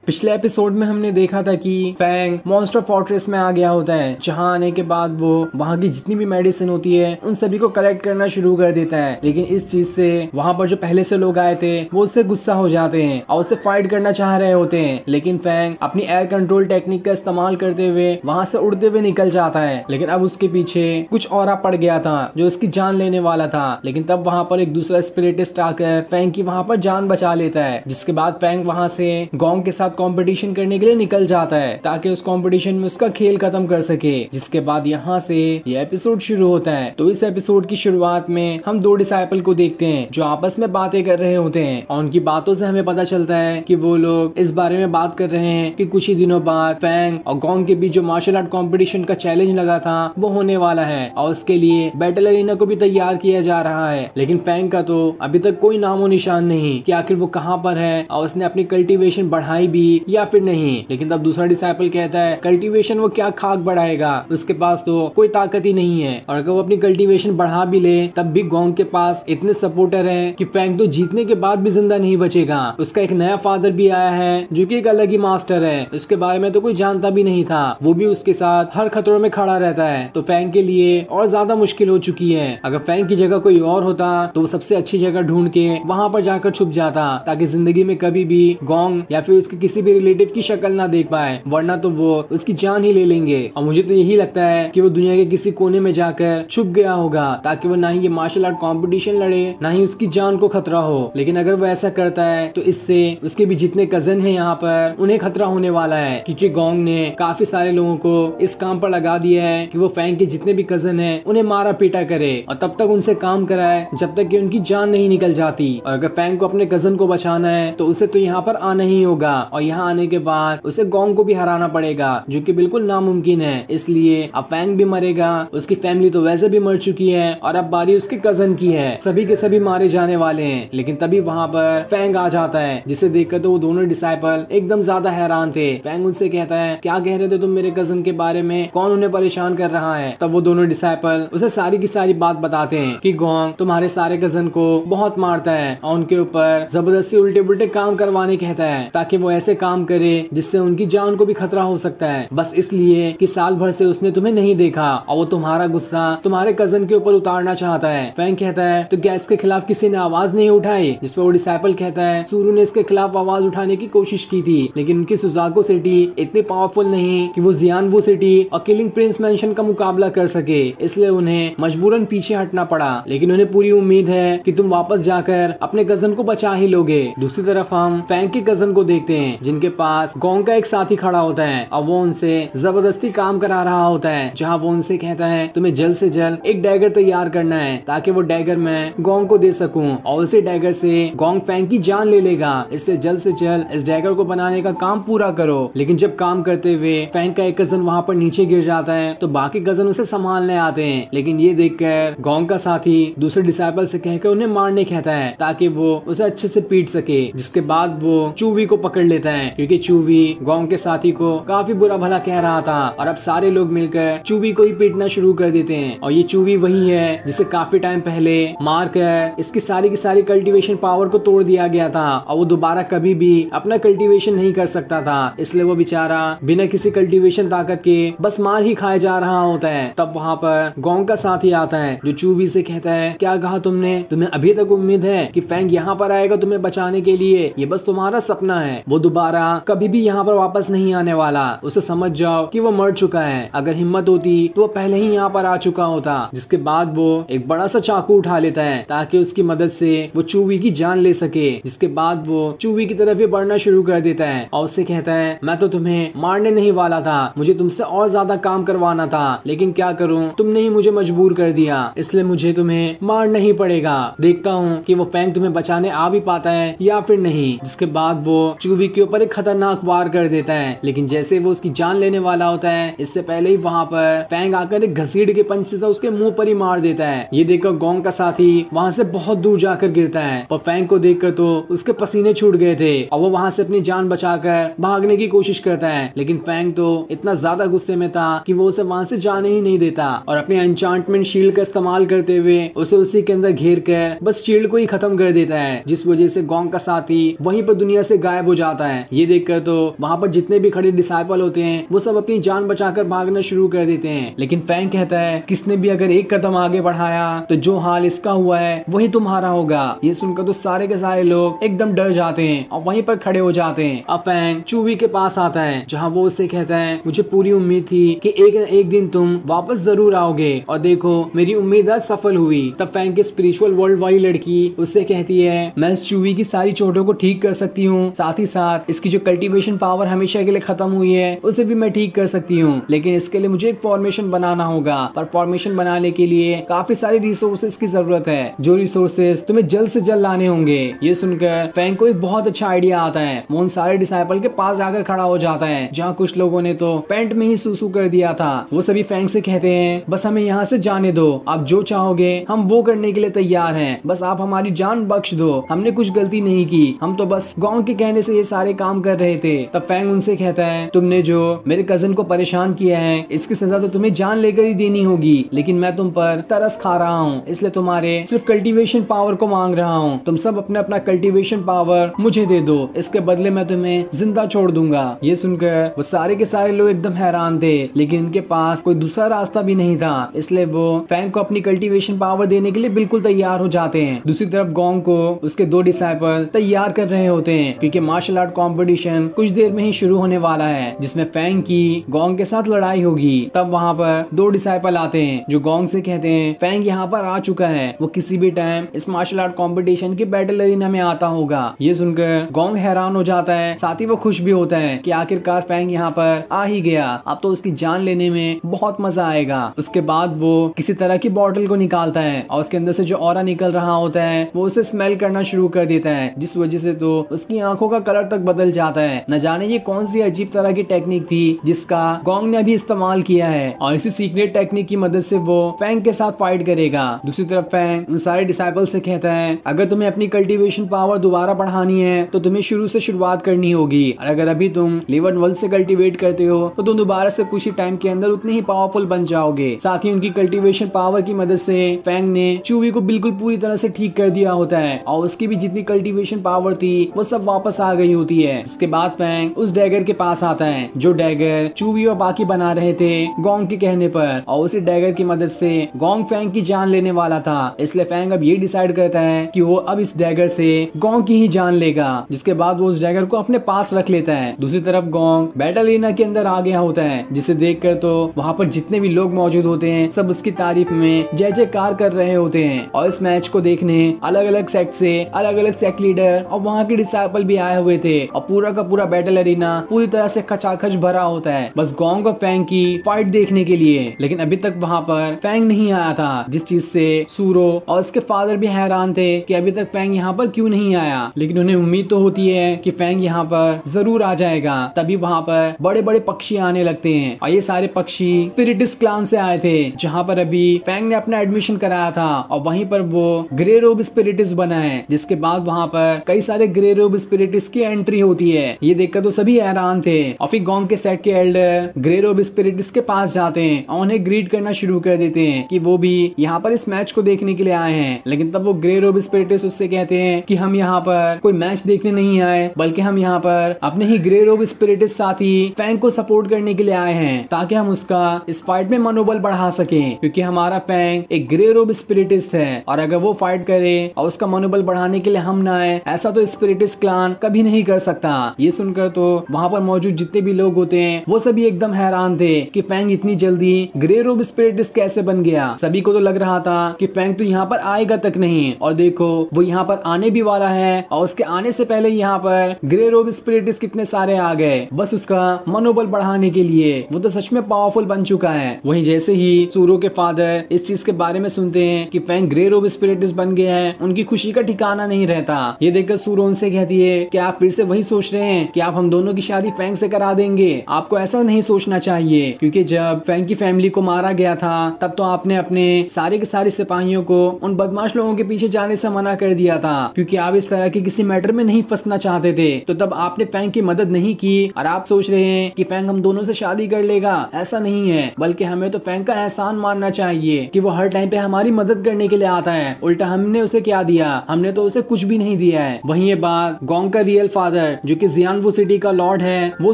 पिछले एपिसोड में हमने देखा था कि फैंग मॉन्स्टर फोर्ट्रेस में आ गया होता है, जहां आने के बाद वो वहां की जितनी भी मेडिसिन होती है उन सभी को कलेक्ट करना शुरू कर देता है। लेकिन इस चीज से वहां पर जो पहले से लोग आए थे वो उससे गुस्सा हो जाते हैं और उससे फाइट करना चाह रहे होते हैं। लेकिन फैंग अपनी एयर कंट्रोल टेक्निक का इस्तेमाल करते हुए वहां से उड़ते हुए निकल जाता है। लेकिन अब उसके पीछे कुछ और पड़ गया था जो उसकी जान लेने वाला था। लेकिन तब वहां पर एक दूसरा स्पिरिटिस्ट आकर फैंग की वहां पर जान बचा लेता है, जिसके बाद फैंग वहां से गोंग के साथ कंपटीशन करने के लिए निकल जाता है ताकि उस कंपटीशन में उसका खेल खत्म कर सके। जिसके बाद यहाँ से ये एपिसोड शुरू होता है। तो इस एपिसोड की शुरुआत में हम दो डिसाइपल को देखते हैं जो आपस में बातें कर रहे होते हैं और उनकी बातों से हमें पता चलता है कि वो लोग इस बारे में बात कर रहे हैं कि कुछ ही दिनों बाद फैंग और गोंग के बीच जो मार्शल आर्ट कॉम्पिटिशन का चैलेंज लगा था वो होने वाला है और उसके लिए बैटल अरीना को भी तैयार किया जा रहा है। लेकिन फैंग का तो अभी तक कोई नामो निशान नहीं कि आखिर वो कहाँ पर है और उसने अपनी कल्टीवेशन बढ़ाई भी या फिर नहीं। लेकिन तब दूसरा डिसाइपल कहता है कल्टीवेशन वो क्या खाक बढ़ाएगा, उसके पास तो कोई ताकत ही नहीं है और अगर वो अपनी कल्टीवेशन बढ़ा भी ले तब भी गोंग के पास इतने सपोर्टर हैं कि फैंग तो जीतने के बाद भी जिंदा नहीं बचेगा। उसका एक नया फादर भी आया है जो कि एक अलग ही मास्टर है, उसके बारे में तो कोई जानता भी नहीं था, वो भी उसके साथ हर खतरों में खड़ा रहता है। तो फैंग के लिए और ज्यादा मुश्किल हो चुकी है। अगर फैंग की जगह कोई और होता तो वो सबसे अच्छी जगह ढूंढ के वहां पर जाकर छुप जाता ताकि जिंदगी में कभी भी गोंग या फिर उसके किसी भी रिलेटिव की शक्ल ना देख पाए, वरना तो वो उसकी जान ही ले लेंगे। और मुझे तो यही लगता है कि वो दुनिया के किसी कोने में जाकर छुप गया होगा ताकि वो ना ही ये मार्शल आर्ट कंपटीशन लड़े ना ही उसकी जान को खतरा हो। लेकिन अगर वो ऐसा करता है तो इससे उसके भी जितने कजन हैं यहाँ पर उन्हें खतरा होने वाला है, क्योंकि गोंग ने काफी सारे लोगों को इस काम पर लगा दिया है कि वो फैंग के जितने भी कजन हैं उन्हें मारा पीटा करे और तब तक उनसे काम कराए जब तक कि उनकी जान नहीं निकल जाती। और अगर फैंग को अपने कजन को बचाना है तो उसे तो यहाँ पर आना ही होगा और यहाँ आने के बाद उसे गोंग को भी हराना पड़ेगा, जो कि बिल्कुल नामुमकिन है। इसलिए अब फैंग भी मरेगा, उसकी फैमिली तो वैसे भी मर चुकी है और अब बारी उसके कजन की है। सभी के सभी मारे जाने वाले हैं। लेकिन तभी वहाँ पर फैंग आ जाता है, जिसे देखकर तो वो दोनों डिसाइपल एकदम ज्यादा हैरान थे। फैंग उनसे कहता है क्या कह रहे थे तुम मेरे कजन के बारे में, कौन उन्हें परेशान कर रहा है। तब वो दोनों डिसाइपल उसे सारी की सारी बात बताते हैं कि गोंग तुम्हारे सारे कजन को बहुत मारता है और उनके ऊपर जबरदस्ती उल्टे पुल्टे काम करवाने कहता है ताकि वो ऐसे काम करे जिससे उनकी जान को भी खतरा हो सकता है, बस इसलिए कि साल भर से उसने तुम्हें नहीं देखा और वो तुम्हारा गुस्सा तुम्हारे कजन के ऊपर उतारना चाहता है। फैंग कहता है तो क्या इसके खिलाफ किसी ने आवाज नहीं उठाई, जिस पर वो डिसाइपल कहता है सूरू ने इसके खिलाफ आवाज उठाने की कोशिश की थी लेकिन उनकी सुजाको सिटी इतनी पावरफुल नहीं कि वो जियानवू सिटी और किलिंग प्रिंस मेंशन का मुकाबला कर सके, इसलिए उन्हें मजबूरन पीछे हटना पड़ा। लेकिन उन्हें पूरी उम्मीद है कि तुम वापस जाकर अपने कजन को बचा ही लोगे। दूसरी तरफ हम फैंग के कजन को देखते हैं जिनके पास गोंग का एक साथी खड़ा होता है और वो उनसे जबरदस्ती काम करा रहा होता है, जहां वो उनसे कहता है तुम्हें जल्द से जल्द एक डैगर तैयार करना है ताकि वो डैगर मैं गोंग को दे सकूं और उसी डैगर से गोंग फैंग की जान ले लेगा। इससे जल्द से जल्द इस डैगर को बनाने का काम पूरा करो। लेकिन जब काम करते हुए फैंग का एक कजन वहां पर नीचे गिर जाता है तो बाकी कजन उसे संभालने आते हैं। लेकिन ये देखकर गोंग का साथी दूसरे डिसाइपल से कहकर उन्हें मारने कहता है ताकि वो उसे अच्छे से पीट सके। जिसके बाद वो चूवी को पकड़ लेता है क्योंकि चूवी गोंग के साथी को काफी बुरा भला कह रहा था और अब सारे लोग मिलकर चूवी को ही पीटना शुरू कर देते हैं। और ये चूवी वही है जिसे काफी टाइम पहले मार कर इसकी सारी की सारी कल्टीवेशन पावर को तोड़ दिया गया था और वो दोबारा कभी भी अपना कल्टीवेशन नहीं कर सकता था, इसलिए वो बेचारा बिना किसी कल्टीवेशन ताकत के बस मार ही खाया जा रहा होता है। तब वहाँ पर गोंग का साथी आता है जो चूवी से कहता है क्या कहा तुमने, तुम्हें अभी तक उम्मीद है कि फैंग यहाँ पर आएगा तुम्हें बचाने के लिए, ये बस तुम्हारा सपना है, वो दोबारा कभी भी यहाँ पर वापस नहीं आने वाला, उसे समझ जाओ कि वो मर चुका है। अगर हिम्मत होती तो वो पहले ही यहाँ पर आ चुका होता। जिसके बाद वो एक बड़ा सा चाकू उठा लेता है ताकि उसकी मदद से वो चूवी की जान ले सके। जिसके बाद वो चूवी की तरफ ही बढ़ना शुरू कर देता है और उससे कहता है मैं तो तुम्हें मारने नहीं वाला था, मुझे तुमसे और ज्यादा काम करवाना था, लेकिन क्या करूँ तुमने ही मुझे मजबूर कर दिया, इसलिए मुझे तुम्हें मारना ही पड़ेगा। देखता हूँ कि वो फैंग तुम्हें बचाने आ भी पाता है या फिर नहीं। जिसके बाद वो चूवी के ऊपर एक खतरनाक वार कर देता है। लेकिन जैसे वो उसकी जान लेने वाला होता है इससे पहले ही वहाँ पर फैंग आकर एक घसीट के पंच से उसके मुंह पर ही मार देता है। ये देखकर गोंग का साथी वहाँ से बहुत दूर जाकर गिरता है और फैंग को देखकर तो उसके पसीने छूट गए थे और वो वहाँ से अपनी जान बचाकर भागने की कोशिश करता है। लेकिन फैंग तो इतना ज्यादा गुस्से में था कि वो उसे वहाँ से जाने ही नहीं देता और अपने एन्चांटमेंट शील्ड का इस्तेमाल करते हुए उसे उसी के अंदर घेर कर बस शील्ड को ही खत्म कर देता है, जिस वजह से गोंग का साथी वहीं पर दुनिया से गायब हो जाता है। है। ये देखकर तो वहाँ पर जितने भी खड़े डिसाइपल होते हैं वो सब अपनी जान बचाकर भागना शुरू कर देते हैं। लेकिन फैंग कहता है किसने भी अगर एक कदम आगे बढ़ाया तो जो हाल इसका हुआ है वही तुम्हारा होगा। ये सुनकर तो सारे के सारे लोग एकदम डर जाते हैं और वहीं पर खड़े हो जाते हैं। अब फैंग चूवी के पास आता है जहाँ वो उससे कहता है मुझे पूरी उम्मीद थी कि एक दिन तुम वापस जरूर आओगे और देखो मेरी उम्मीद आज सफल हुई। तब फैंग के स्पिरिचुअल वर्ल्ड वाली लड़की उससे कहती है मैं इस चूवी की सारी चोटों को ठीक कर सकती हूँ, साथ ही साथ इसकी जो कल्टीवेशन पावर हमेशा के लिए खत्म हुई है उसे भी मैं ठीक कर सकती हूँ, लेकिन इसके लिए मुझे एक फॉर्मेशन बनाना होगा। पर फॉर्मेशन बनाने के लिए काफी सारे रिसोर्सेज की जरूरत है, जो रिसोर्सेज तुम्हें जल्द से जल्द लाने होंगे। ये सुनकर फैंग को एक बहुत अच्छा आइडिया आता है। वो उन सारे डिसाइपल के पास जाकर खड़ा हो जाता है जहाँ कुछ लोगों ने तो पेंट में ही सूसू कर दिया था। वो सभी फैंग से कहते हैं बस हमें यहाँ से जाने दो, आप जो चाहोगे हम वो करने के लिए तैयार हैं, बस आप हमारी जान बख्श दो, हमने कुछ गलती नहीं की, हम तो बस गांव के कहने से ये सारे काम कर रहे थे। तब फैंग उनसे कहता है तुमने जो मेरे कजन को परेशान किया है इसकी सजा तो तुम्हें जान लेकर ही देनी होगी, लेकिन मैं तुम पर तरस खा रहा हूँ इसलिए तुम्हारे सिर्फ कल्टीवेशन पावर को मांग रहा हूँ। तुम सब अपना अपना कल्टीवेशन पावर मुझे दे दो, इसके बदले मैं तुम्हें जिंदा छोड़ दूंगा। ये सुनकर वो सारे के सारे लोग एकदम हैरान थे, लेकिन इनके पास कोई दूसरा रास्ता भी नहीं था, इसलिए वो फैंग को अपनी कल्टीवेशन पावर देने के लिए बिल्कुल तैयार हो जाते हैं। दूसरी तरफ गोंग को उसके दो डिसाइपल तैयार कर रहे होते हैं क्योंकि मार्शल आर्ट कॉम्पिटिशन कुछ देर में ही शुरू होने वाला है जिसमें फैंग की गोंग के साथ लड़ाई होगी। तब वहाँ पर दो डिसाइपल आते हैं जो गोंग से कहते हैं फैंग यहाँ पर आ चुका है, वो किसी भी टाइम इस मार्शल आर्ट कॉम्पिटिशन की बैटल एरिना में आता होगा। ये सुनकर गोंग हैरान हो जाता है, साथ ही वो खुश भी होता है कि आखिरकार फैंग यहाँ पर आ ही गया, अब तो उसकी जान लेने में बहुत मजा आएगा। उसके बाद वो किसी तरह की बॉटल को निकालता है और उसके अंदर से जो ऑरा निकल रहा होता है वो उसे स्मेल करना शुरू कर देता है, जिस वजह से तो उसकी आंखों का कलर तक बदल जाता है। न जाने ये कौन सी अजीब तरह की टेक्निक थी जिसका गोंग ने अभी इस्तेमाल किया है और इसी सीक्रेट टेक्निक की मदद से वो फैंग के साथ फाइट करेगा। दूसरी तरफ फैंग उन सारे डिसाइपल से कहता है अगर तुम्हें अपनी कल्टीवेशन पावर दोबारा बढ़ानी है तो तुम्हें शुरू से शुरुआत करनी होगी, और अगर अभी तुम लेवल 1 से कल्टीवेट करते हो तो तुम दोबारा से कुछ ही टाइम के अंदर उतने ही पावरफुल बन जाओगे। साथ ही उनकी कल्टीवेशन पावर की मदद से फैंग ने चूवी को बिल्कुल पूरी तरह से ठीक कर दिया होता है और उसकी भी जितनी कल्टीवेशन पावर थी वो सब वापस आ गई होती है। इसके बाद फैंग उस डैगर के पास आता है जो डैगर चूवी और बाकी बना रहे थे गोंग के कहने पर, और उसी डैगर की मदद से गोंग फैंग की जान लेने वाला था, इसलिए फैंग अब ये डिसाइड करता है कि वो अब इस डैगर से गोंग की ही जान लेगा। जिसके बाद वो उस डैगर को अपने पास रख लेता है। दूसरी तरफ गोंग बैटल एरिना के अंदर आ गया होता है, जिसे देखकर तो वहाँ पर जितने भी लोग मौजूद होते हैं सब उसकी तारीफ में जय जयकार कर रहे होते हैं। और इस मैच को देखने अलग अलग सेक्ट से अलग अलग सेक्ट लीडर और वहाँ के डिसाइपल भी आए हुए थे और पूरा का पूरा बैटल एरिना पूरी तरह से खचाखच भरा होता है बस गोंग और फैंग की फाइट देखने के लिए। लेकिन अभी तक वहाँ पर फैंग नहीं आया था, जिस चीज से सूरो और उसके फादर भी हैरान थे कि अभी तक फैंग यहाँ पर क्यों नहीं आया। लेकिन उन्हें उम्मीद तो होती है कि फैंग यहाँ पर जरूर आ जाएगा। तभी वहाँ पर बड़े बड़े पक्षी आने लगते हैं और ये सारे पक्षी स्पिरिटिस क्लान से आए थे जहाँ पर अभी फैंग ने अपना एडमिशन कराया था, और वहीं पर वो ग्रे रोब स्पिरिटिस बना है। जिसके बाद वहाँ पर कई सारे ग्रे रोब स्पिरिटिस की एंट्री होती है। ये देखकर तो सभी हैरान थे और फिर गोंग के सेट के एल्डर ग्रे रोब स्पिरिटिस के पास जाते हैं और उन्हें ग्रीट करना शुरू कर देते हैं कि वो भी यहाँ पर इस मैच को देखने के लिए आए हैं। लेकिन तब वो ग्रे रोब स्पिरिटिस उससे कहते हैं कि हम यहाँ पर कोई मैच देखने नहीं आए, बल्कि हम यहाँ पर अपने ही ग्रे रोब स्पिरिटिस साथी फैंग को सपोर्ट करने के लिए आए हैं, ताकि हम उसका इस फाइट में मनोबल बढ़ा सकें, क्योंकि हमारा फैंग एक ग्रे रोब स्पिरिटिस्ट है और अगर वो फाइट करे और उसका मनोबल बढ़ाने के लिए हम ना आए, ऐसा तो स्पिरिटिस्ट क्लान कभी नहीं कर सकता। ये सुनकर तो वहाँ पर मौजूद जितने भी लोग होते हैं वो सभी एकदम हैरान थे कि फैंग इतनी जल्दी ग्रे रोब स्पिरिटिस्ट कैसे बन गया। सभी को तो लग रहा था कि फैंग तो यहाँ पर आएगा तक नहीं, और देखो वो यहाँ पर आने भी वाला है और उसके आने से पहले यहाँ पर ग्रे रोब स्पिरिटिस्ट कितने सारे आ गए बस उसका मनोबल बढ़ाने के लिए। वो तो सच में पावरफुल बन चुका है। वहीं जैसे ही सूरो के फादर इस चीज के बारे में सुनते हैं कि फैंग ग्रे रोब स्पिरिटिस्ट बन गया है, उनकी खुशी का ठिकाना नहीं रहता। ये देखकर सूरो उनसे कहती है कि आप फिर से वही सोच रहे हैं कि आप हम दोनों की शादी फैंग से करा देंगे। आपको ऐसा नहीं सोचना चाहिए, क्योंकि जब फैंग की फैमिली को मारा गया था तब तो आपने अपने सारे के सारे सिपाहियों को उन बदमाश लोगों के पीछे जाने से मना कर दिया था, क्योंकि आप इस तरह के किसी मैटर में नहीं फंसना चाहते थे। तो तब आपने फैंग की मदद नहीं की और आप सोच रहे हैं कि फैंग हम दोनों से शादी कर लेगा। ऐसा नहीं है, बल्कि हमें तो फैंग का एहसान मानना चाहिए कि वो हर टाइम पे हमारी मदद करने के लिए आता है। उल्टा हमने उसे क्या दिया? हमने तो उसे कुछ भी नहीं दिया है। वहीं ये बात गोंग का रियल फादर मास्टर जो कि जियानवू सिटी का लॉर्ड है वो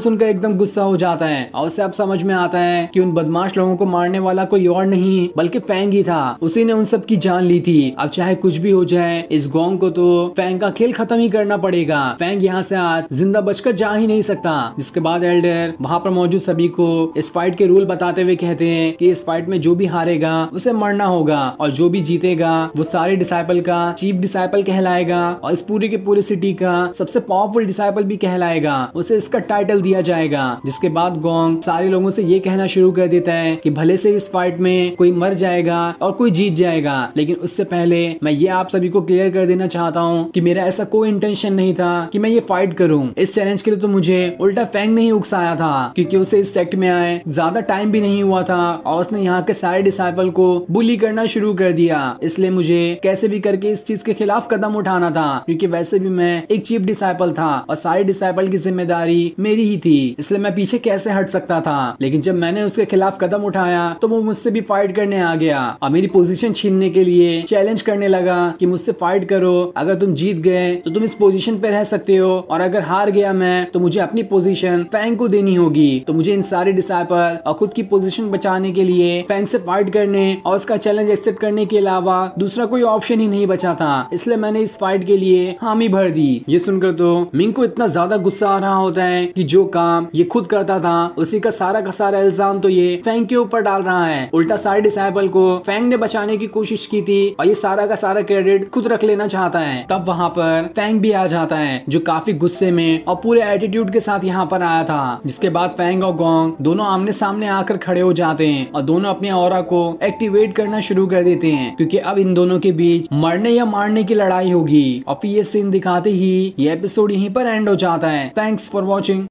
सुनकर एकदम गुस्सा हो जाता है और उससे अब समझ में आता है कि उन बदमाश लोगों को मारने वाला कोई और नहीं बल्कि फैंग ही था। उसी ने उन सब की जान ली थी। अब चाहे कुछ भी हो जाए इस गोंग को तो फैंग का खेल खत्म ही करना पड़ेगा। फैंग यहाँ से आज जिंदा बचकर जा ही नहीं सकता। जिसके बाद एल्डर वहाँ पर मौजूद सभी को इस फाइट के रूल बताते हुए कहते हैं कि इस फाइट में जो भी हारेगा उसे मरना होगा और जो भी जीतेगा वो सारे डिसाइपल का चीफ डिसाइपल कहलाएगा और इस पूरी के पूरी सिटी का सबसे पावरफुल डिसाइपल भी कहलाएगा। उसे इसका टाइटल दिया जाएगा। जिसके बाद गोंग सारे लोगों से ये कहना शुरू कर देता है कि भले से इस फाइट में कोई मर जाएगा और कोई जीत जाएगा, लेकिन उससे पहले मैं ये आप सभी को क्लियर कर देना चाहता हूँ कि मेरा ऐसा कोई इंटेंशन नहीं था कि मैं ये फाइट करूँ। इस चैलेंज के लिए तो मुझे उल्टा फैंग नहीं उकसाया था, क्योंकि उसे इस सेक्ट में आए ज्यादा टाइम भी नहीं हुआ था और उसने यहाँ के सारे डिसाइपल को बुली करना शुरू कर दिया। इसलिए मुझे कैसे भी करके इस चीज के खिलाफ कदम उठाना था, क्योंकि वैसे भी मैं एक चीफ डिसाइपल था और सारे डिसाइपल की जिम्मेदारी मेरी ही थी। इसलिए मैं पीछे कैसे हट सकता था। लेकिन जब मैंने उसके खिलाफ कदम उठाया तो वो मुझसे भी फाइट करने आ गया और मेरी पोजीशन छीनने के लिए चैलेंज करने लगा कि मुझसे फाइट करो, अगर तुम जीत गए तो तुम इस पोजीशन पे रह सकते हो और अगर हार गया मैं तो मुझे अपनी पोजीशन फैंग को देनी होगी। तो मुझे इन सारे डिसाइपल और खुद की पोजीशन बचाने के लिए फैंग से फाइट करने और उसका चैलेंज एक्सेप्ट करने के अलावा दूसरा कोई ऑप्शन ही नहीं बचा था। इसलिए मैंने इस फाइट के लिए हामी भर दी। ये सुनकर तो मिंग को इतना ज्यादा गुस्सा आ रहा होता है कि जो काम ये खुद करता था उसी का सारा इल्जाम तो ये फैंग के ऊपर डाल रहा है। उल्टा सारे डिसाइपल को फैंग ने बचाने की कोशिश की थी और ये सारा का सारा क्रेडिट खुद रख लेना चाहता है। तब वहाँ पर फैंग भी आ जाता है जो काफी गुस्से में और पूरे एटीट्यूड के साथ यहाँ पर आया था। जिसके बाद फैंग और गोंग दोनों आमने सामने आकर खड़े हो जाते हैं और दोनों अपने ऑरा को एक्टिवेट करना शुरू कर देते हैं, क्योंकि अब इन दोनों के बीच मरने या मारने की लड़ाई होगी। और फिर ये सीन दिखाते ही ये एपिसोड यहीं पर एंड हो जाता है। Thanks for watching.